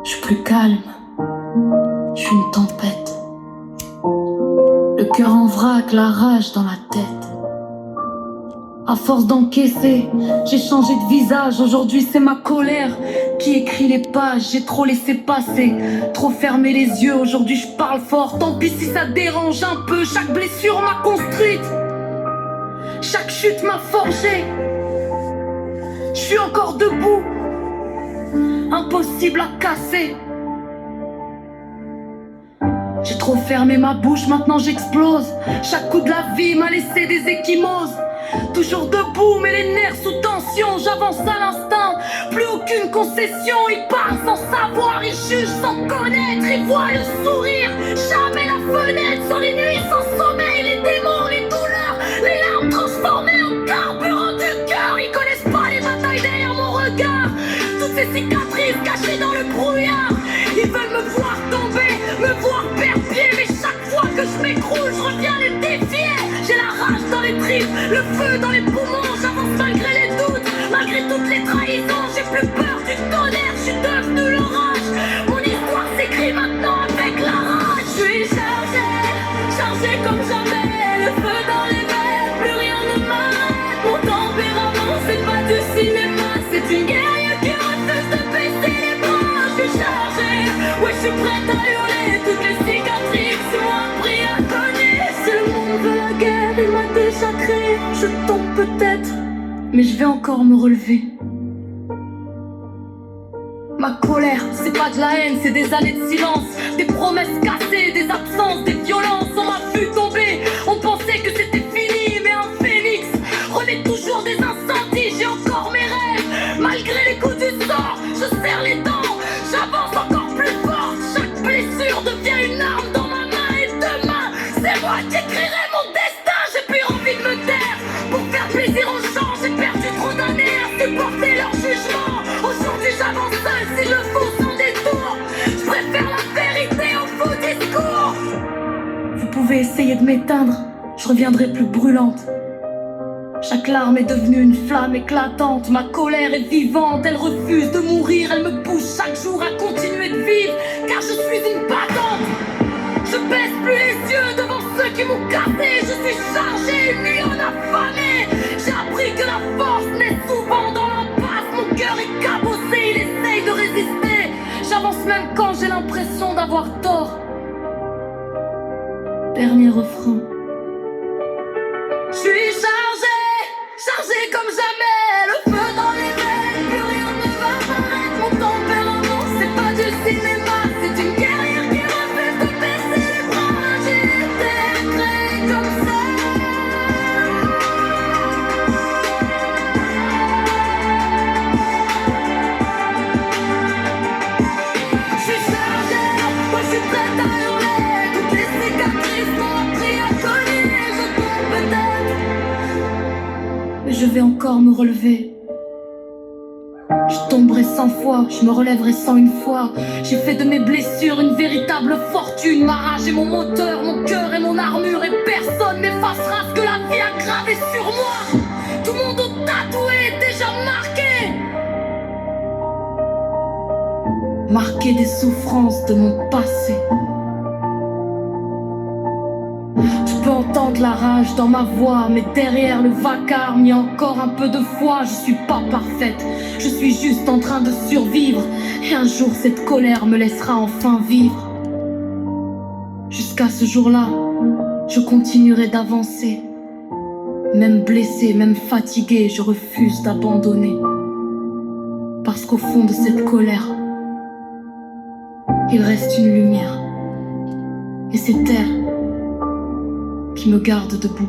Je suis plus calme, je suis une tempête. Le cœur en vrac, la rage dans la tête. À force d'encaisser, j'ai changé de visage. Aujourd'hui c'est ma colère qui écrit les pages. J'ai trop laissé passer, trop fermé les yeux. Aujourd'hui je parle fort, tant pis si ça dérange un peu. Chaque blessure m'a construite, chaque chute m'a forgé. Je suis encore debout, impossible à casser. J'ai trop fermé ma bouche, maintenant j'explose. Chaque coup de la vie m'a laissé des ecchymoses. Toujours debout mais les nerfs sous tension. J'avance à l'instinct, plus aucune concession. Il parle sans savoir, il juge sans connaître. Il voit le sourire, jamais la fenêtre. Sur les nuits sans sommeil, les démons, les douleurs, les larmes transformées en carburant du cœur. Ils connaissent pas les batailles derrière mon regard, toutes ces cicatrices cachées dans le brouillard. Ils veulent me voir tomber, me voir perdre pied. Mais chaque fois que je m'écroule, je reviens les défier. J'ai la rage dans les tripes, le feu dans les poumons. J'avance malgré les doutes, malgré toutes les trahisons. J'ai plus peur du tonnerre, je suis devenu l'orage. Mon histoire s'écrit maintenant avec la rage. Je suis chargée, chargée comme jamais. Le feu dans les veines, plus rien ne m'arrête. Mon tempérament c'est pas du cinéma, c'est une guerrière qui refuse de baisser les bras. Je suis chargée, ouais je suis prête à hurler. Toutes les cicatrices m'ont appris à connaître. Si le monde veut la guerre, il m'a déjà créé. Je tombe peut-être, mais je vais encore me relever. Ma colère, c'est pas de la haine, c'est des années de silence. Des promesses cassées, des absences, des violences. On m'a vu tomber, on pensait que c'était fini. Mais un phénix renaît toujours des incendies. J'ai encore mes rêves, malgré les coups du sort. Je serre les dents, j'avance encore plus fort. Chaque blessure devient une arme dans ma main. Et demain, c'est moi qui écrirai mon destin. J'ai plus envie de me taire, pour faire plaisir aux gens. J'ai perdu trop d'années à supporter leur jugement. Aujourd'hui j'avance seul s'il le faut sans détour. Je préfère la vérité au faux discours. Vous pouvez essayer de m'éteindre, je reviendrai plus brûlante. Chaque larme est devenue une flamme éclatante. Ma colère est vivante, elle refuse de mourir. Elle me pousse chaque jour à continuer de vivre, car je suis une battante. Je baisse plus les yeux devant ceux qui m'ont cassé. Je suis chargé, une lionne affamée. J'ai appris que la force naît souvent dans l'impasse. Mon cœur est cabossé, il essaye de résister. J'avance même quand j'ai l'impression d'avoir tort. Dernier refrain. Je suis chargé, chargé comme jamais. Le feu dans les veines, plus rien ne va m'arrêter. Mon tempérament c'est pas du cinéma, c'est une guerrière qui refuse de baisser les bras. J'ai été créé comme ça. Je suis chargé, moi je suis prête à hurler. Toutes les cicatrices m'ont appris à coller. Je tombe peut-être, mais je vais encore me relever. Je tomberai 100 fois, je me relèverai 101 fois. J'ai fait de mes blessures une véritable fortune. Ma rage est mon moteur, mon cœur est mon armure. Et personne n'effacera ce que la vie a gravé sur moi. Tout mon dos tatoué est déjà marqué. Marqué des souffrances de mon passé. Tu peux entendre la rage dans ma voix, mais derrière le vacarme, il y a encore un peu de foi. Je suis pas parfaite, je suis juste en train de survivre. Et un jour cette colère me laissera enfin vivre. Jusqu'à ce jour-là, je continuerai d'avancer. Même blessé, même fatigué, je refuse d'abandonner. Parce qu'au fond de cette colère, il reste une lumière. Et c'est elle qui me garde debout.